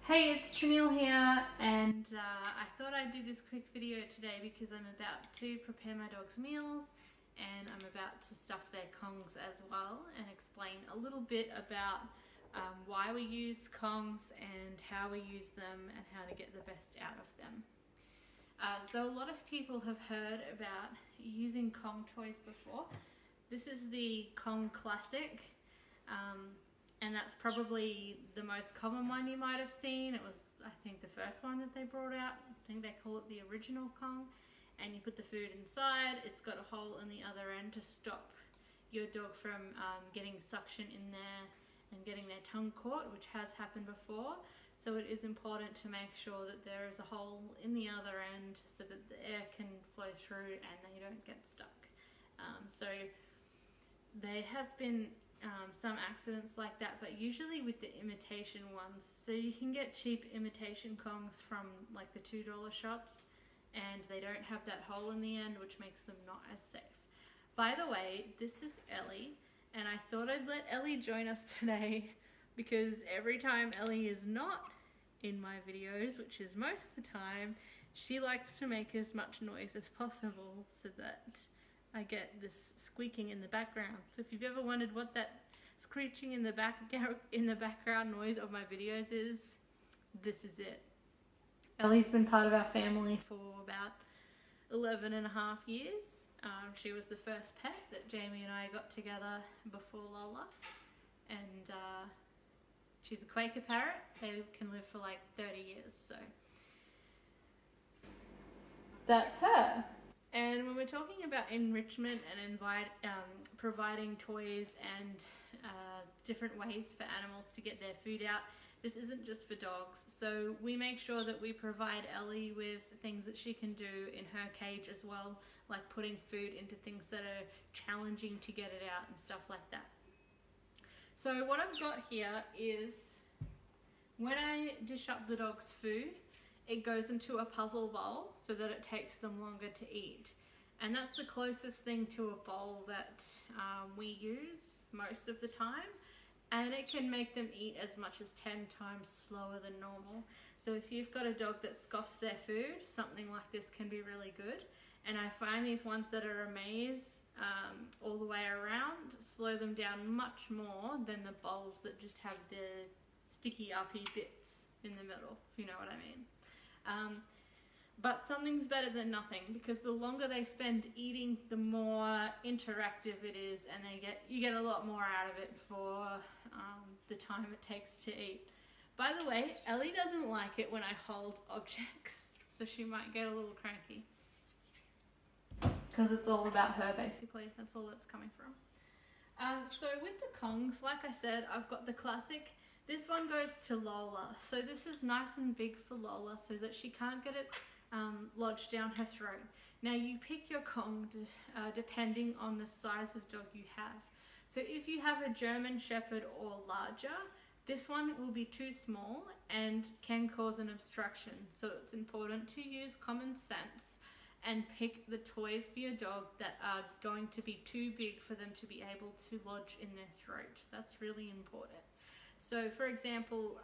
Hey, it's Chanel here, and I thought I'd do this quick video today because I'm about to prepare my dog's meals and I'm about to stuff their Kongs as well and explain a little bit about why we use Kongs and how we use them and how to get the best out of them. So a lot of people have heard about using Kong toys before. This is the Kong Classic. And that's probably the most common one you might have seen. It was, I think, the first one that they brought out. I think they call it the original Kong. And you put the food inside. It's got a hole in the other end to stop your dog from getting suction in there and getting their tongue caught, which has happened before. So it is important to make sure that there is a hole in the other end so that the air can flow through and they don't get stuck. So there has been some accidents like that, but usually with the imitation ones. So you can get cheap imitation Kongs from like the $2 shops and they don't have that hole in the end, which makes them not as safe. By the way, this is Ellie, and I thought I'd let Ellie join us today because every time Ellie is not in my videos, which is most of the time, she likes to make as much noise as possible so that I get this squeaking in the background. So if you've ever wondered what that screeching in the background noise of my videos is, this is it. Ellie's been part of our family for about 11 and a half years. She was the first pet that Jamie and I got together before Lola, and she's a Quaker parrot. They can live for like 30 years, so that's her. And when we're talking about enrichment and providing toys and different ways for animals to get their food out, this isn't just for dogs. So we make sure that we provide Ellie with things that she can do in her cage as well, like putting food into things that are challenging to get it out and stuff like that. So what I've got here is, when I dish up the dog's food, it goes into a puzzle bowl so that it takes them longer to eat. And that's the closest thing to a bowl that we use most of the time. And it can make them eat as much as 10 times slower than normal. So if you've got a dog that scoffs their food, something like this can be really good. And I find these ones that are a maze all the way around slow them down much more than the bowls that just have the sticky uppy bits in the middle, if you know what I mean. But something's better than nothing, because the longer they spend eating, the more interactive it is, and you get a lot more out of it for the time it takes to eat. By the way, Ellie doesn't like it when I hold objects, so she might get a little cranky. Because it's all about her, basically. That's all that's coming from. So with the Kongs, like I said, I've got the classic. This one goes to Lola. So this is nice and big for Lola so that she can't get it lodged down her throat. Now you pick your Kong depending on the size of dog you have. So if you have a German Shepherd or larger, this one will be too small and can cause an obstruction. So it's important to use common sense and pick the toys for your dog that are going to be too big for them to be able to lodge in their throat. That's really important. So for example,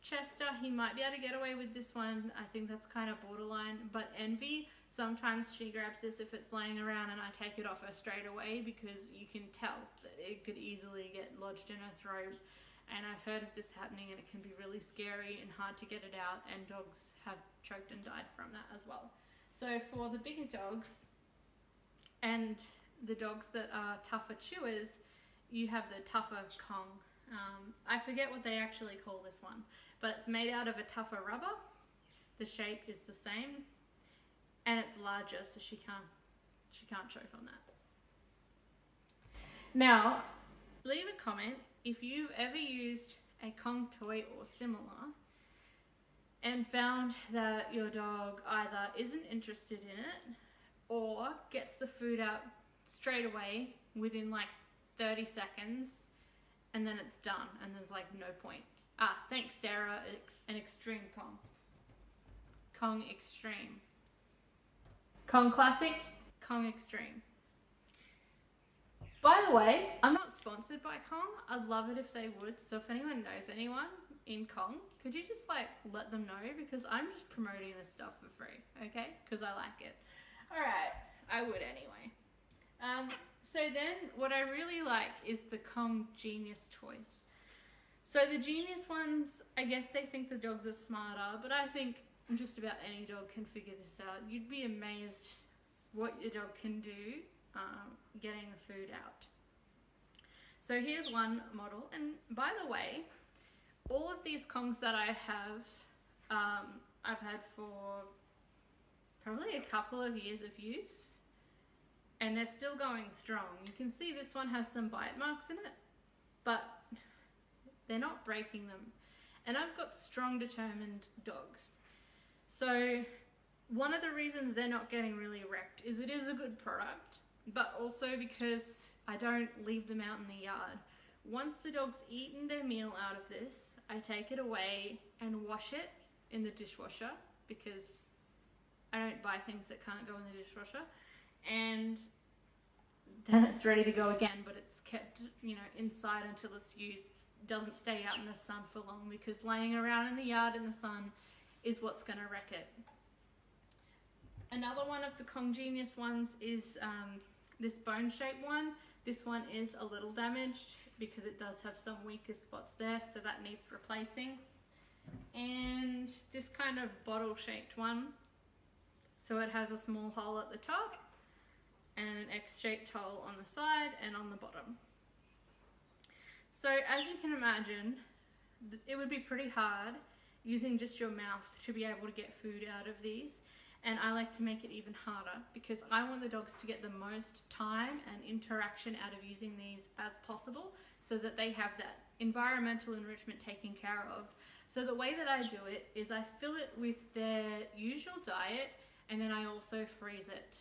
Chester, he might be able to get away with this one. I think that's kind of borderline. But Envy, sometimes she grabs this if it's laying around and I take it off her straight away, because you can tell that it could easily get lodged in her throat. And I've heard of this happening, and it can be really scary and hard to get it out, and dogs have choked and died from that as well. So for the bigger dogs and the dogs that are tougher chewers, you have the tougher Kong. I forget what they actually call this one, but it's made out of a tougher rubber. The shape is the same, and it's larger, so she can't choke on that. Now, leave a comment if you've ever used a Kong toy or similar and found that your dog either isn't interested in it or gets the food out straight away within like 30 seconds and then it's done and there's like no point. Thanks Sarah, an extreme Kong. Kong Extreme. Kong Classic, Kong Extreme. By the way, I'm not sponsored by Kong. I'd love it if they would. So if anyone knows anyone in Kong, could you just like let them know? Because I'm just promoting this stuff for free, okay? Because I like it. Alright, I would anyway. So then what I really like is the Kong Genius toys. So the Genius ones, I guess they think the dogs are smarter, but I think just about any dog can figure this out. You'd be amazed what your dog can do getting the food out. So here's one model, and by the way, all of these Kongs that I have, I've had for probably a couple of years of use, and they're still going strong. You can see this one has some bite marks in it, but they're not breaking them. And I've got strong, determined dogs. So one of the reasons they're not getting really wrecked is it is a good product, but also because I don't leave them out in the yard. Once the dog's eaten their meal out of this, I take it away and wash it in the dishwasher, because I don't buy things that can't go in the dishwasher. And then it's ready to go again, but it's kept, you know, inside until it's used. It doesn't stay out in the sun for long, because laying around in the yard in the sun is what's going to wreck it. Another one of the Kong Genius ones is this bone-shaped one. This one is a little damaged because it does have some weaker spots there, so that needs replacing. And this kind of bottle-shaped one. So it has a small hole at the top and an X-shaped hole on the side and on the bottom. So as you can imagine, it would be pretty hard using just your mouth to be able to get food out of these. And I like to make it even harder, because I want the dogs to get the most time and interaction out of using these as possible, so that they have that environmental enrichment taken care of. So the way that I do it is I fill it with their usual diet, and then I also freeze it.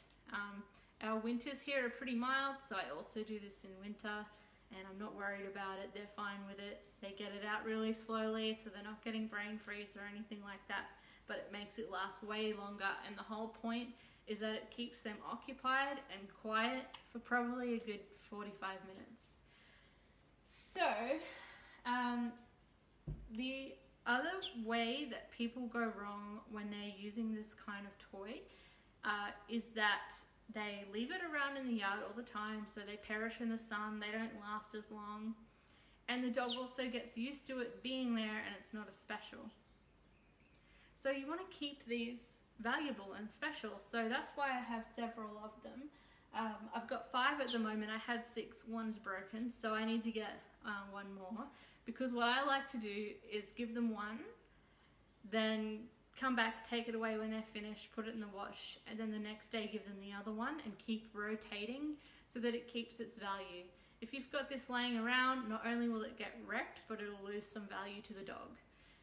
Our winters here are pretty mild, so I also do this in winter, and I'm not worried about it. They're fine with it. They get it out really slowly, so they're not getting brain freeze or anything like that. But it makes it last way longer, and the whole point is that it keeps them occupied and quiet for probably a good 45 minutes. So, the other way that people go wrong when they're using this kind of toy is that they leave it around in the yard all the time, so they perish in the sun, they don't last as long, and the dog also gets used to it being there, and it's not as special. So you want to keep these valuable and special, so that's why I have several of them. I've got 5 at the moment. I had 6, one's broken, so I need to get one more, because what I like to do is give them one, then come back, take it away when they're finished, put it in the wash, and then the next day give them the other one, and keep rotating so that it keeps its value. If you've got this laying around, not only will it get wrecked, but it'll lose some value to the dog.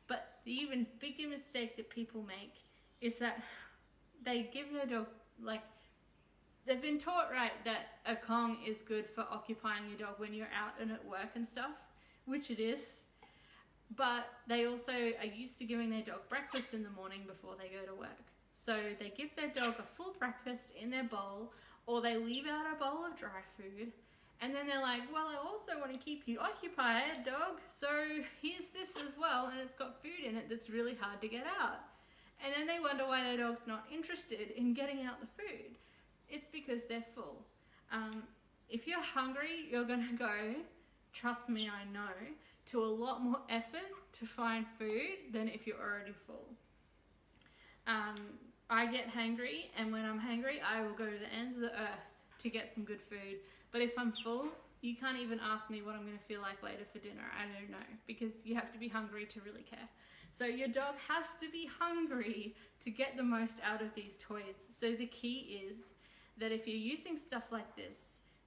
But the even bigger mistake that people make is that they give their dog, like, they've been taught, right, that a Kong is good for occupying your dog when you're out and at work and stuff, which it is. But they also are used to giving their dog breakfast in the morning before they go to work. So they give their dog a full breakfast in their bowl, or they leave out a bowl of dry food. And then they're like, well, I also want to keep you occupied, dog, so here's this as well, and it's got food in it that's really hard to get out. And then they wonder why their dog's not interested in getting out the food. It's because they're full. If you're hungry, you're going to go, trust me, I know, to a lot more effort to find food than if you're already full. I get hangry, and when I'm hangry, I will go to the ends of the earth to get some good food. But if I'm full, you can't even ask me what I'm going to feel like later for dinner. I don't know, because you have to be hungry to really care. So your dog has to be hungry to get the most out of these toys. So the key is that if you're using stuff like this,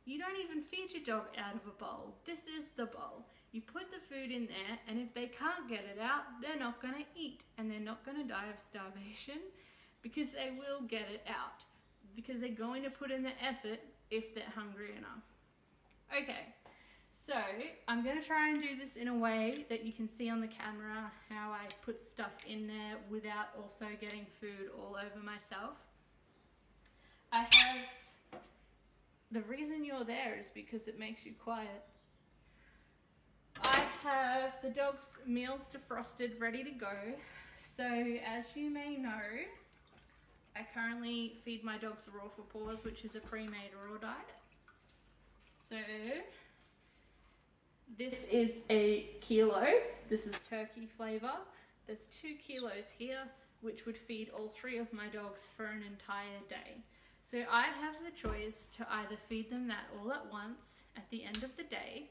you don't even feed your dog out of a bowl. This is the bowl. You put the food in there, and if they can't get it out, they're not going to eat, and they're not going to die of starvation, because they will get it out, because they're going to put in the effort if they're hungry enough. Okay, so I'm going to try and do this in a way that you can see on the camera how I put stuff in there without also getting food all over myself. I have the reason you're there is because it makes you quiet. I have the dog's meals defrosted, ready to go. So as you may know, I currently feed my dogs Raw for Paws, which is a pre-made raw diet. So this is a kilo. This is turkey flavour. There's 2 kilos here, which would feed all 3 of my dogs for an entire day. So I have the choice to either feed them that all at once at the end of the day,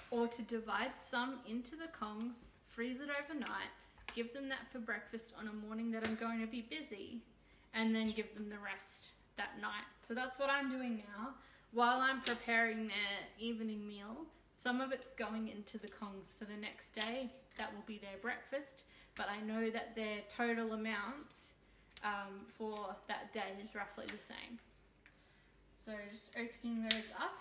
or to divide some into the Kongs, freeze it overnight, give them that for breakfast on a morning that I'm going to be busy, and then give them the rest that night. So that's what I'm doing now. While I'm preparing their evening meal, some of it's going into the Kongs for the next day. That will be their breakfast, but I know that their total amount for that day is roughly the same. So just opening those up.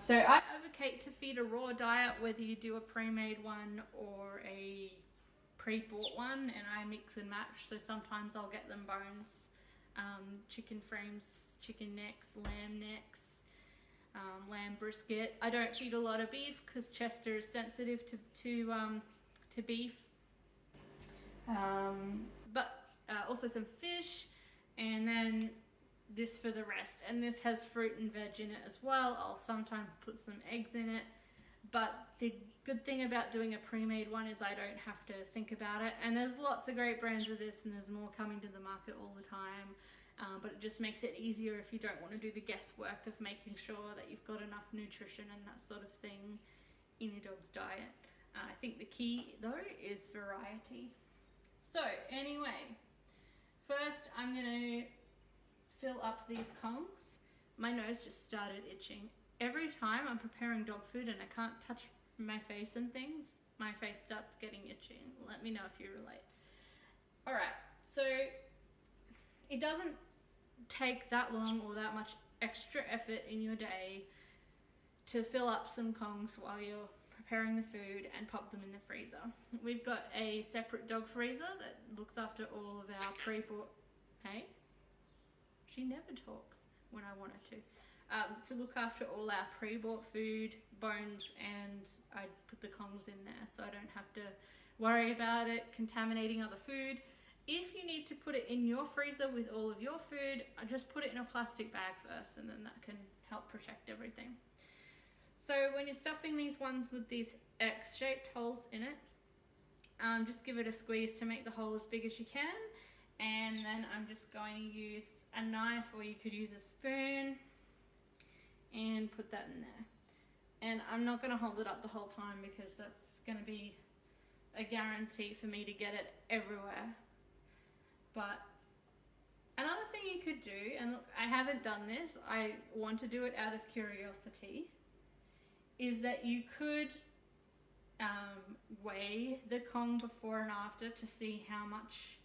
So I advocate to feed a raw diet, whether you do a pre-made one or a pre-bought one, and I mix and match. So sometimes I'll get them bones, chicken frames, chicken necks, lamb necks, lamb brisket. I don't feed a lot of beef because Chester is sensitive to beef. But also some fish, and then this for the rest. And this has fruit and veg in it as well. I'll sometimes put some eggs in it. But the good thing about doing a pre-made one is I don't have to think about it. And there's lots of great brands of this, and there's more coming to the market all the time. But it just makes it easier if you don't want to do the guesswork of making sure that you've got enough nutrition and that sort of thing in your dog's diet. I think the key though is variety. So anyway, first I'm going to fill up these Kongs. My nose just started itching. Every time I'm preparing dog food and I can't touch my face and things, my face starts getting itchy. Let me know if you relate. Alright, so it doesn't take that long or that much extra effort in your day to fill up some Kongs while you're preparing the food and pop them in the freezer. We've got a separate dog freezer that looks after all of our pre-bought... Hey? She never talks when I want her to look after all our pre-bought food, bones, and I put the Kongs in there so I don't have to worry about it contaminating other food. If you need to put it in your freezer with all of your food, I just put it in a plastic bag first, and then that can help protect everything. So when you're stuffing these ones with these X-shaped holes in it, just give it a squeeze to make the hole as big as you can. And then I'm just going to use a knife, or you could use a spoon, and put that in there. And I'm not going to hold it up the whole time because that's going to be a guarantee for me to get it everywhere. But another thing you could do, and look, I haven't done this, I want to do it out of curiosity, is that you could weigh the Kong before and after to see how much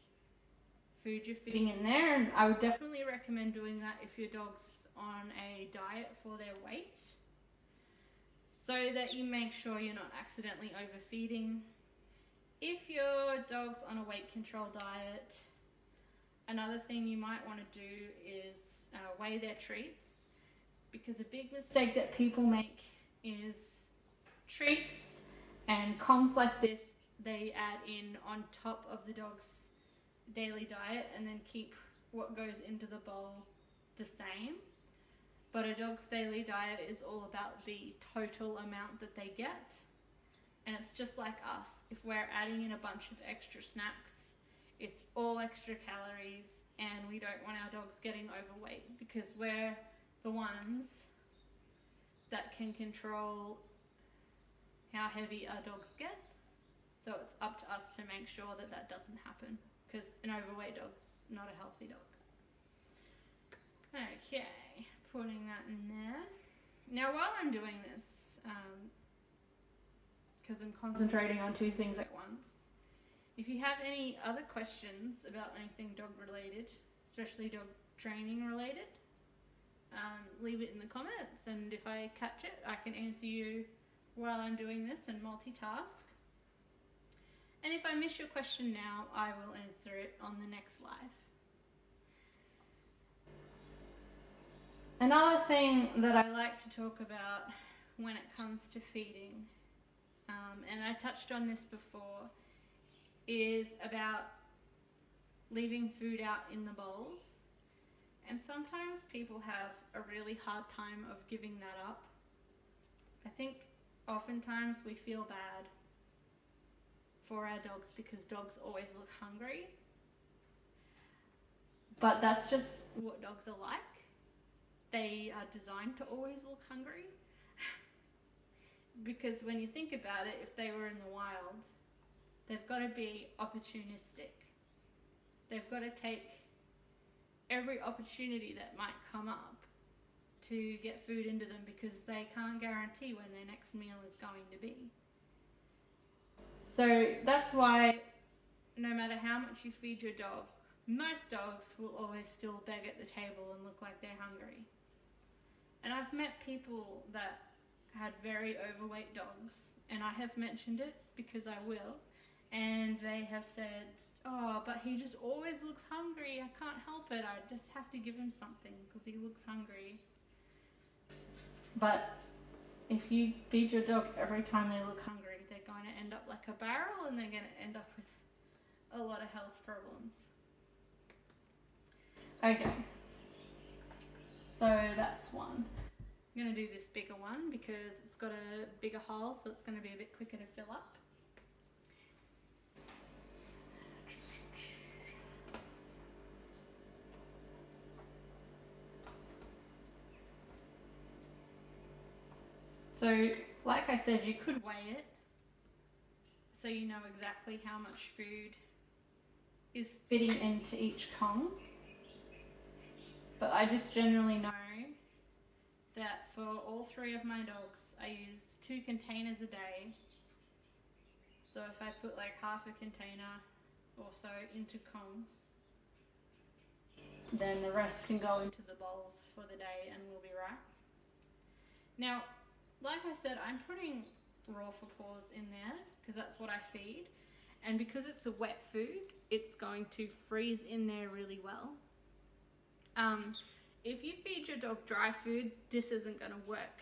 food you're fitting in there. And I would definitely recommend doing that if your dog's on a diet for their weight, so that you make sure you're not accidentally overfeeding. If your dog's on a weight control diet, another thing you might want to do is weigh their treats, because a big mistake that people make is treats and Kongs like this they add in on top of the dog's daily diet and then keep what goes into the bowl the same. But a dog's daily diet is all about the total amount that they get. And it's just like us. If we're adding in a bunch of extra snacks, it's all extra calories, and we don't want our dogs getting overweight, because we're the ones that can control how heavy our dogs get. So it's up to us to make sure that that doesn't happen, because an overweight dog's not a healthy dog. Okay, putting that in there. Now while I'm doing this, because I'm concentrating on 2 things at once, if you have any other questions about anything dog related, especially dog training related, leave it in the comments, and if I catch it, I can answer you while I'm doing this and multitask. And if I miss your question now, I will answer it on the next live. Another thing that I like to talk about when it comes to feeding, and I touched on this before, is about leaving food out in the bowls. And sometimes people have a really hard time of giving that up. I think oftentimes we feel bad for our dogs because dogs always look hungry. But that's just what dogs are like. They are designed to always look hungry. Because when you think about it, if they were in the wild, they've got to be opportunistic. They've got to take every opportunity that might come up to get food into them because they can't guarantee when their next meal is going to be. So that's why no matter how much you feed your dog, most dogs will always still beg at the table and look like they're hungry. And I've met people that had very overweight dogs, and I have mentioned it because I will, and they have said, oh, but he just always looks hungry, I can't help it, I just have to give him something because he looks hungry. But if you feed your dog every time they look hungry, they're going to end up like a barrel and they're going to end up with a lot of health problems. Okay, so that's one. I'm going to do this bigger one because it's got a bigger hole, so it's going to be a bit quicker to fill up. So, like I said, you could weigh it so you know exactly how much food is fitting into each Kong. But I just generally know that for all three of my dogs, I use 2 containers a day. So if I put like half a container or so into Kongs, then the rest can go into the bowls for the day and we'll be right. Now, like I said, I'm putting raw paws in there because that's what I feed. And because it's a wet food, it's going to freeze in there really well. If you feed your dog dry food, this isn't going to work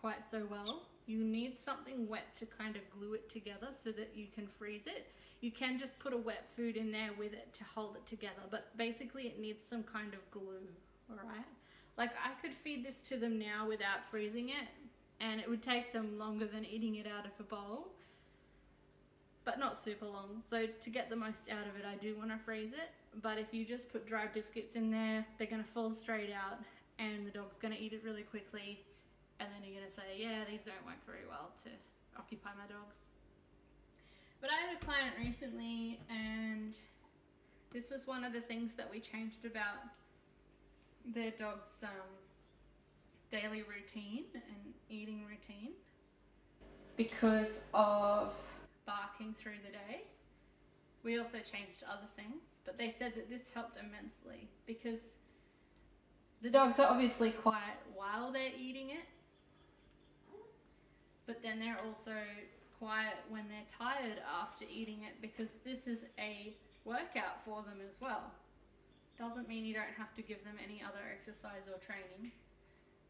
quite so well. You need something wet to kind of glue it together so that you can freeze it. You can just put a wet food in there with it to hold it together, but basically it needs some kind of glue, alright? Like I could feed this to them now without freezing it, and it would take them longer than eating it out of a bowl, but not super long. So to get the most out of it, I do want to freeze it. But if you just put dry biscuits in there, they're going to fall straight out and the dog's going to eat it really quickly. And then you're going to say, yeah, these don't work very well to occupy my dogs. But I had a client recently, and this was one of the things that we changed about their dog's daily routine and eating routine because of barking through the day. We also changed other things, but they said that this helped immensely because the dogs are obviously quiet while they're eating it, but then they're also quiet when they're tired after eating it because this is a workout for them as well. Doesn't mean you don't have to give them any other exercise or training,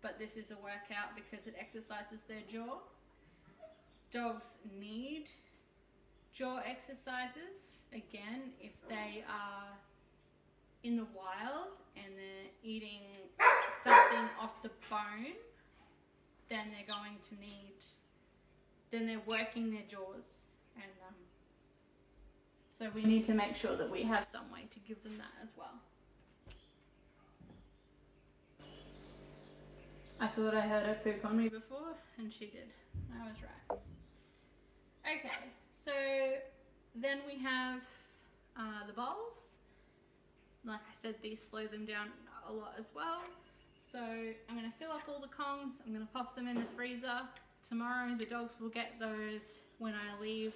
but this is a workout because it exercises their jaw. Dogs need jaw exercises. Again, if they are in the wild and they're eating something off the bone, then they're going to need, then they're working their jaws, and so we need to make sure that we have some way to give them that as well. I thought I heard her poop on me before, and she did. I was right. Okay, so then we have the bowls. Like I said, these slow them down a lot as well. So I'm going to fill up all the Kongs. I'm going to pop them in the freezer. Tomorrow the dogs will get those when I leave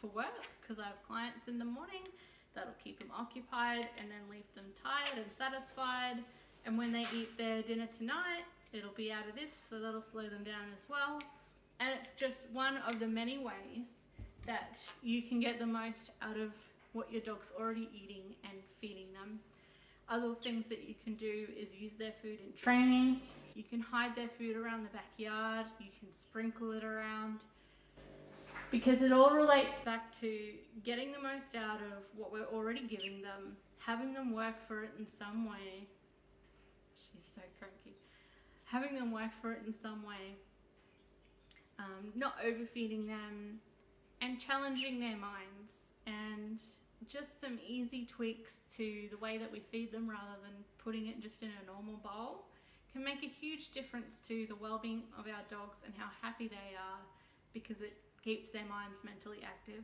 for work because I have clients in the morning. That'll keep them occupied and then leave them tired and satisfied. And when they eat their dinner tonight, it'll be out of this, so that'll slow them down as well. And it's just one of the many ways that you can get the most out of what your dog's already eating and feeding them. Other things that you can do is use their food in training. You can hide their food around the backyard. You can sprinkle it around. Because it all relates back to getting the most out of what we're already giving them, having them work for it in some way. She's so cranky. Having them work for it in some way. Not overfeeding them, and challenging their minds, and just some easy tweaks to the way that we feed them rather than putting it just in a normal bowl can make a huge difference to the well-being of our dogs and how happy they are, because it keeps their minds mentally active.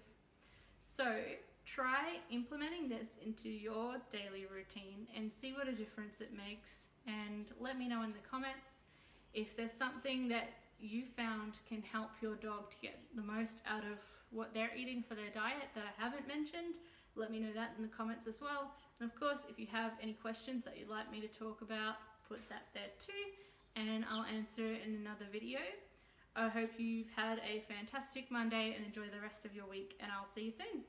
So try implementing this into your daily routine and see what a difference it makes, and let me know in the comments if there's something that you found can help your dog to get the most out of what they're eating for their diet that I haven't mentioned. Let me know that in the comments as well. And of course, if you have any questions that you'd like me to talk about, put that there too, and I'll answer it in another video. I hope you've had a fantastic Monday and enjoy the rest of your week, and I'll see you soon.